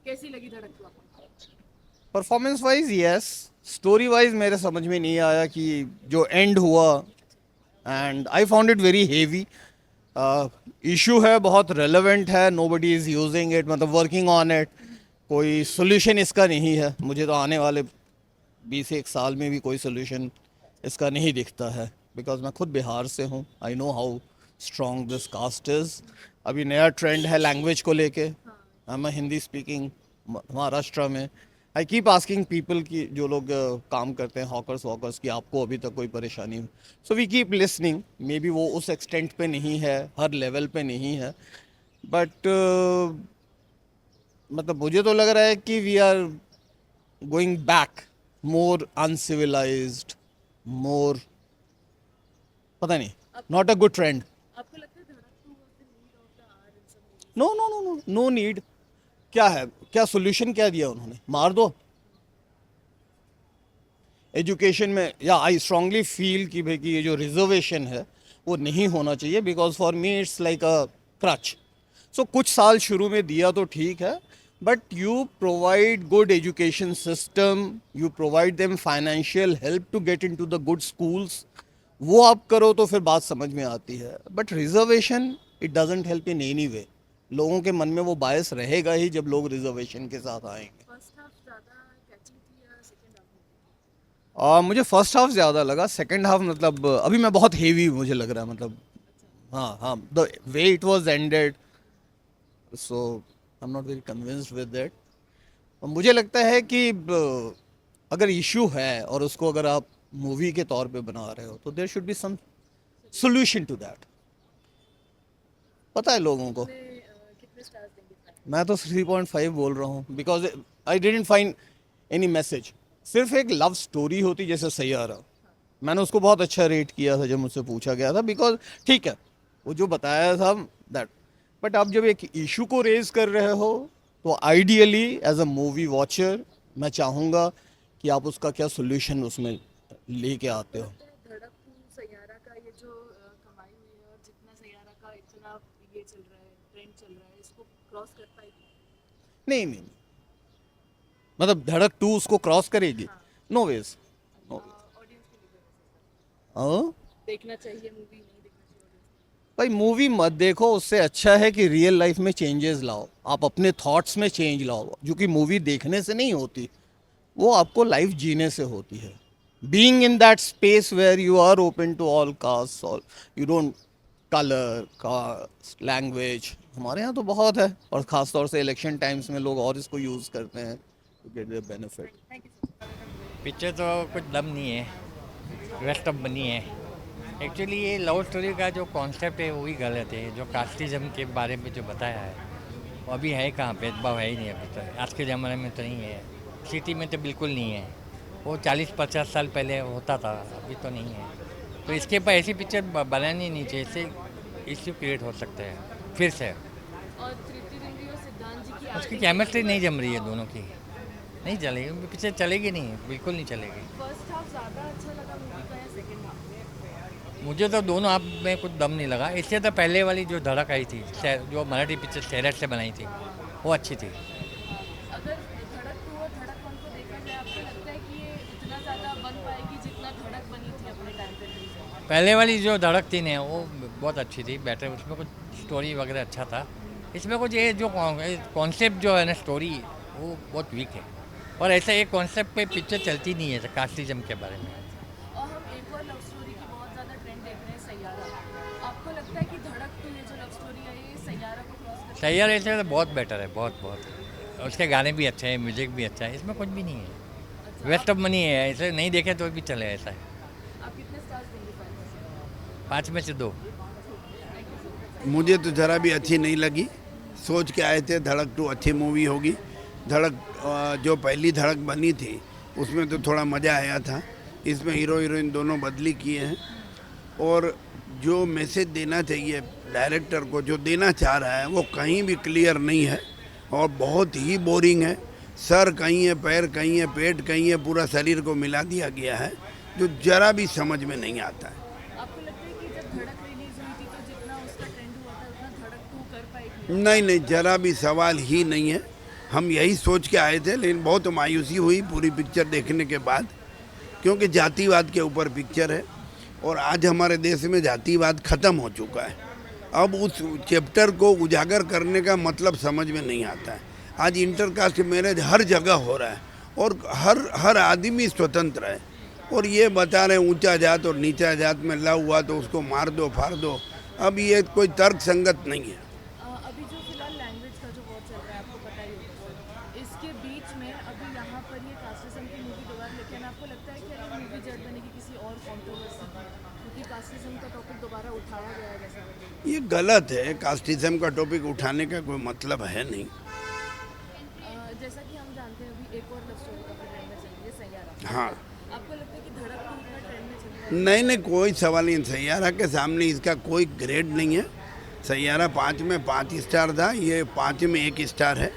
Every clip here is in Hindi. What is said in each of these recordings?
कैसी लगी धड़क 2 आपको? Performance wise yes, story wise मेरे समझ में नहीं आया कि जो एंड हुआ, and I found it very heavy. Issue है, बहुत रेलेवेंट है, नोबडी इज़ यूजिंग इट, मतलब वर्किंग ऑन इट। कोई सोल्यूशन इसका नहीं है, मुझे तो आने वाले 20 एक साल में भी कोई सोल्यूशन इसका नहीं दिखता है। बिकॉज मैं खुद बिहार से हूँ, I know how strong this caste is. अभी नया ट्रेंड है लैंग्वेज को लेके, I am Hindi speaking Maharashtra में। आई कीप आस्किंग पीपल की जो लोग काम करते हैं हॉकर्स वॉकर्स की, आपको अभी तक कोई परेशानी हो? So we keep listening. Maybe वो उस एक्सटेंट पे नहीं है, हर लेवल पे नहीं है, बट मतलब मुझे तो लग रहा है कि we are going back, more uncivilized, more, पता नहीं, आपको नॉट अ गुड ट्रेंड। आपको लगता है Dhadak 2 was the need of the hour in some movies? No no no no no need. क्या है, क्या सोल्यूशन क्या दिया उन्होंने? मार दो। एजुकेशन में, या आई स्ट्रांगली फील कि भाई कि ये जो रिजर्वेशन है वो नहीं होना चाहिए, because for me it's like a crutch. So कुछ साल शुरू में दिया तो ठीक है, but you provide good education system, you provide them financial help to get in to the good schools. वो आप करो तो फिर बात समझ में आती है, but reservation it doesn't help in any way. लोगों के मन में वो बायस रहेगा ही जब लोग रिजर्वेशन के साथ आएंगे। फर्स्ट हाफ ज्यादा कैची थी या सेकंड हाफ में थी? मुझे फर्स्ट हाफ ज़्यादा लगा, सेकंड हाफ मतलब अभी मैं बहुत हेवी मुझे लग रहा है, मतलब अच्छा। हाँ हाँ, the way it was ended, so I am not very convinced with that. मुझे लगता है कि अगर इशू है और उसको अगर आप मूवी के तौर पे बना रहे हो तो there should be some solution to that. पता है लोगों को। कितने स्टार्स देंगे फाइनल? मैं तो 3.5 बोल रहा हूँ, because I didn't find any message. सिर्फ एक लव स्टोरी होती जैसे सैयारा, मैंने उसको बहुत अच्छा रेट किया था जब मुझसे पूछा गया था, बिकॉज ठीक है वो जो बताया था दैट। बट आप जब एक इशू को रेज कर रहे हो तो ideally as a movie watcher मैं चाहूँगा कि आप उसका क्या सोल्यूशन उसमें लेके आते आपको हो। लगता है धड़क 2 सैयारा का ये जो कमाई हुई है और जितना सैयारा का इतना ये चल रहा है, ट्रेंड चल रहा है, इसको क्रॉस कर पाएगी? नहीं नहीं नहीं, मतलब धड़क 2 उसको क्रॉस करेगी? हाँ। नो वेज, नो ऑडियंस के लिए कैसा वेज। देखना चाहिए मूवी, नहीं देखना चाहिए ऑडियंस के लिए? भाई मूवी मत देखो, उससे अच्छा है कि रियल लाइफ में चेंजेस लाओ, आप अपने थॉट्स में चेंज लाओ, जो कि मूवी देखने से नहीं होती, वो आपको लाइफ जीने से होती है। Being in that space where you are open to all caste, all, you don't, colour caste language, हमारे यहाँ तो बहुत है, और ख़ास तौर से इलेक्शन टाइम्स में लोग और इसको यूज़ करते हैं to get their benefit. Thank you so much. Picture तो कुछ दम नहीं है, वेस्ट अप बनी है। एक्चुअली ये लव स्टोरी का जो कॉन्सेप्ट है वही गलत है। जो कास्टिज्म के बारे में जो बताया है वो अभी है कहाँ, भेदभाव है ही नहीं अभी तो, आज के ज़माने में तो नहीं है। सिटी में तो बिल्कुल नहीं है, वो 40-50 साल पहले होता था, अभी तो नहीं है। तो इसके ऊपर ऐसी पिक्चर बनानी नहीं चाहिए, इससे इश्यू क्रिएट हो सकते हैं फिर से। और तृप्ति डिमरी और सिद्धांत जी की उसकी एक्टिंग कैसी केमिस्ट्री नहीं लगी? जम रही है दोनों की, नहीं चलेगी पिक्चर, चलेगी नहीं, बिल्कुल नहीं चलेगी। फर्स्ट हाफ ज्यादा अच्छा लगा मूवी का या सेकंड हाफ? मुझे तो दोनों आप में कुछ दम नहीं लगा। इससे तो पहले वाली जो धड़क आई थी, जो मराठी पिक्चर सैराट से बनाई थी, वो अच्छी थी। अगर धड़क 2 और धड़क 1 को देखा जाए, आपको लगता है कि ये इतना ज़्यादा बन पाएगी जितना धड़क बनी थी अपने टाइम पे रिलीज हुई? पहले वाली जो धड़क थी ना वो बहुत अच्छी थी, बेटर, उसमें कुछ स्टोरी वगैरह अच्छा था। इसमें कुछ ये जो कॉन्सेप्ट जो है ना स्टोरी, वो बहुत वीक है। और ऐसा एक कॉन्सेप्ट पे पिक्चर चलती नहीं है कास्टिज्म के बारे में। और हम एक और लव स्टोरी की बहुत ज़्यादा ट्रेंड देख रहे हैं, सैयारा। आपको लगता है कि धड़क 2 ये जो लव स्टोरी है ये सैयारा को क्रॉस कर सही पाएगी? है, ऐसे तो बहुत बेटर है, बहुत बहुत। उसके गाने भी अच्छे हैं, म्यूजिक भी अच्छा है, इसमें कुछ भी नहीं है। अच्छा, वेस्ट ऑफ मनी है, ऐसे नहीं देखे तो भी चले, ऐसा है। आप कितने स्टार्स देंगे फाइनल? 5 में से 2। Thank you so much. मुझे तो ज़रा भी अच्छी नहीं लगी। सोच के आए थे धड़क 2 अच्छी मूवी होगी। धड़क जो पहली धड़क बनी थी उसमें तो थोड़ा मज़ा आया था। इसमें हीरो हीरोइन दोनों बदली किए हैं, और जो मैसेज देना चाहिए डायरेक्टर को, जो देना चाह रहा है वो कहीं भी क्लियर नहीं है, और बहुत ही बोरिंग है। सर कहीं है, पैर कहीं है, पेट कहीं है, पूरा शरीर को मिला दिया गया है, जो ज़रा भी समझ में नहीं आता है। आपको लगता है कि जब धड़क रिलीज हुई थी तो जितना उसका ट्रेंड हुआ था उतना धड़क 2 कर पाएगी? नहीं नहीं, जरा भी सवाल ही नहीं है। हम यही सोच के आए थे, लेकिन बहुत मायूसी हुई पूरी पिक्चर देखने के बाद, क्योंकि जातिवाद के ऊपर पिक्चर है और आज हमारे देश में जातिवाद ख़त्म हो चुका है। अब उस चैप्टर को उजागर करने का मतलब समझ में नहीं आता है। आज इंटरकास्ट मैरिज हर जगह हो रहा है और हर आदमी स्वतंत्र है, और ये बता रहे हैं ऊंचा जात और नीचा जात में लव हुआ तो उसको मार दो फाड़ दो। अब ये कोई तर्क संगत नहीं है। अभी जो फिलहाल लैंग्वेज का जो वॉर चल रहा है आपको पता ही होगा, इसके बीच में अभी यहाँ पर ये कास्टिज्म की मूवी दोबारा, लेकिन आपको लगता है कि अगर मूवी जज बनेगी किसी और कॉन्ट्रोवर्सी की, क्योंकि कास्टिज्म का टॉपिक दोबारा उठाया गया है जैसा? ये गलत है, कास्टिज्म का टॉपिक उठाने का कोई मतलब है नहीं। जैसा कि हम जानते हैं अभी एक और लव स्टोरी का ट्रेंड में चल रही है, सैयारा। हाँ, आपको लगता है कि धड़क 2 इतना ट्रेंड में चल रहा है? नहीं नहीं, कोई सवाल नहीं। सैयारा के सामने इसका कोई ग्रेड नहीं है। सैयारा 5 में 5 स्टार था, ये 5 में 1 स्टार है,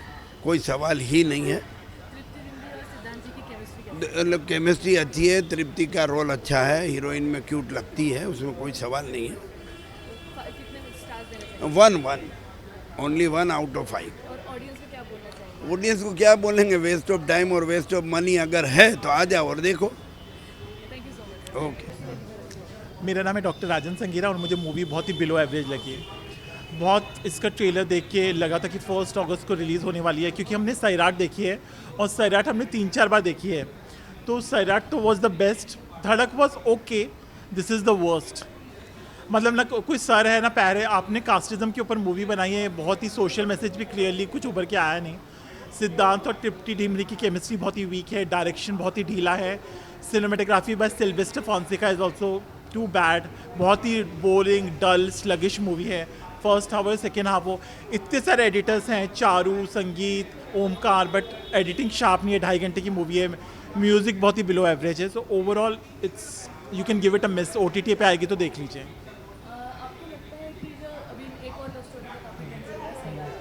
कोई सवाल ही नहीं है। तृप्ति डिमरी और सिद्धांत जी की केमिस्ट्री केमिस्ट्री अच्छी है, तृप्ति का रोल अच्छा है, हीरोइन में क्यूट लगती है, उसमें कोई सवाल नहीं है। कितने स्टार्स देने चाहिए 1 ओनली 1 आउट ऑफ 5। और ऑडियंस को क्या बोलना चाहिए? ऑडियंस को क्या बोलेंगे, वेस्ट ऑफ टाइम और वेस्ट ऑफ मनी अगर है तो आ जाओ और देखो। Thank you so much. Okay. मेरा नाम है डॉक्टर राजन संगीरा और मुझे मूवी बहुत ही बिलो एवरेज लगी है। बहुत इसका ट्रेलर देख के लगा था कि 1 अगस्त को रिलीज़ होने वाली है, क्योंकि हमने सैराट देखी है और सैराट हमने 3-4 बार देखी है। तो सैराट तो वॉज द बेस्ट, धड़क was okay, this is the worst. मतलब ना कोई सर है ना पैर है। आपने कास्टिज्म के ऊपर मूवी बनाई है, बहुत ही सोशल मैसेज भी क्लियरली कुछ उभर के आया नहीं। सिद्धांत और तृप्ति डिमरी की केमिस्ट्री बहुत ही वीक है, डायरेक्शन बहुत ही ढीला है, cinematography by Sylvester Fonseca is also too bad. बहुत ही बोरिंग डल स्लगिश मूवी है। फर्स्ट हाफ और सेकेंड हाफ वो इतने सारे एडिटर्स हैं, चारू, संगीत, ओमकार, बट एडिटिंग शार्प नहीं है। 2.5 घंटे की मूवी है, म्यूज़िक बहुत ही बिलो एवरेज है। So overall it's you can give it a miss. OTT पे आएगी तो देख लीजिए। आपको लगता है कि जो अभी एक और लव स्टोरी का टॉपिक है सैयारा,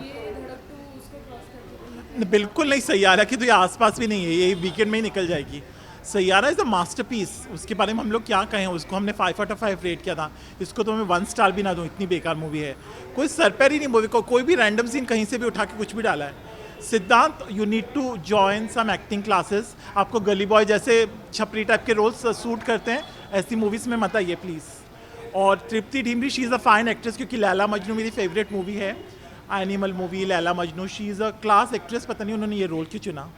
ये धड़क 2 उसको क्रॉस करके? बिल्कुल नहीं, सैयारा की तो ये आसपास भी नहीं है, ये वीकेंड में ही निकल जाएगी। सैयारा इज़ अ मास्टरपीस, उसके बारे में हम लोग क्या कहें। उसको हमने 5 आउट ऑफ 5 रेट किया था, इसको तो मैं 1 स्टार भी ना दूँ, इतनी बेकार मूवी है। कोई सर पैर ही नहीं मूवी को, कोई भी रैंडम सीन कहीं से भी उठा के कुछ भी डाला है। Siddhant, you need to join some acting classes. आपको गली बॉय जैसे छपरी टाइप के रोल्स सूट करते हैं, ऐसी मूवीज़ में मत आइए प्लीज़। और Tripti Dimri, she is a fine actress, क्योंकि लैला मजनू मेरी फेवरेट मूवी है, Animal movie Laila Majnu. She is a class actress, पता नहीं उन्होंने ये रोल क्यों चुना।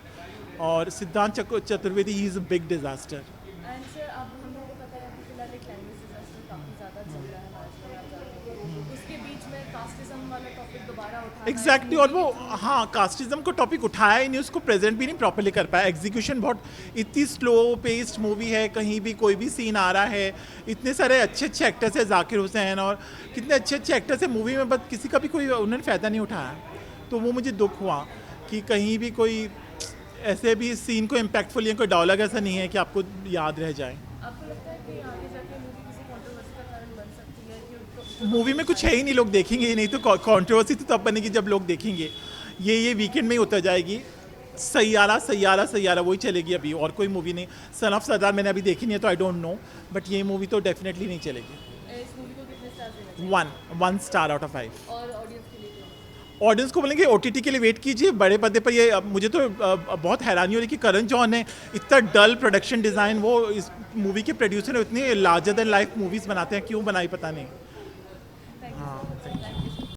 और Siddhant Chaturvedi, he is a big disaster. And sir अब हम लोगों को पता है कि फिलहाल एक लैंग्वेज डिजास्टर काफ़ी ज़्यादा चल रहा है आजकल, उसके बीच में कास्टिज्म वाला टॉपिक दोबारा उठा एग्जैक्टली। और वो हाँ, कास्टिज्म को टॉपिक उठाया ही नहीं, उसको प्रेजेंट भी नहीं प्रॉपर्ली कर पाया। एग्जीक्यूशन बहुत इतनी स्लो पेस्ड मूवी है, कहीं भी कोई भी सीन आ रहा है, इतने सारे अच्छे अच्छे एक्टर्स हैं, जाकिर हुसैन और कितने अच्छे अच्छे एक्टर्स हैं मूवी में, बट किसी का भी कोई उन्होंने फ़ायदा नहीं उठाया। तो वो मुझे दुख हुआ कि कहीं भी कोई ऐसे भी सीन को इम्पैक्टफुल या कोई डायलॉग ऐसा नहीं है कि आपको याद रह जाए। आपको लगता है कि आगे जाके मूवी किसी कंट्रोवर्सी का कारण बन सकती है कि मूवी में कुछ है ही नहीं, लोग देखेंगे ही नहीं, तो कंट्रोवर्सी तो तब बनेगी जब लोग देखेंगे। ये वीकेंड में ही उतर जाएगी। सैयारा सैयारा सैयारा वही चलेगी अभी, और कोई मूवी नहीं। सन ऑफ सरदार मैंने अभी देखी नहीं है तो आई डोंट नो, बट ये मूवी तो डेफिनेटली नहीं चलेगी। इस मूवी को कितने स्टार देना चाहिए? 1 स्टार आउट ऑफ 5। और ऑडियंस के लिए? ऑडियंस को बोलेंगे OTT के लिए वेट कीजिए, बड़े पर्दे पर ये मुझे तो बहुत हैरानी हो रही कि करण जौहर ने इतना डल प्रोडक्शन डिज़ाइन, वो इस मूवी के प्रोड्यूसर इतने लार्जर देन लाइफ मूवीज़ बनाते हैं, क्यों बनाई पता नहीं। Thank you.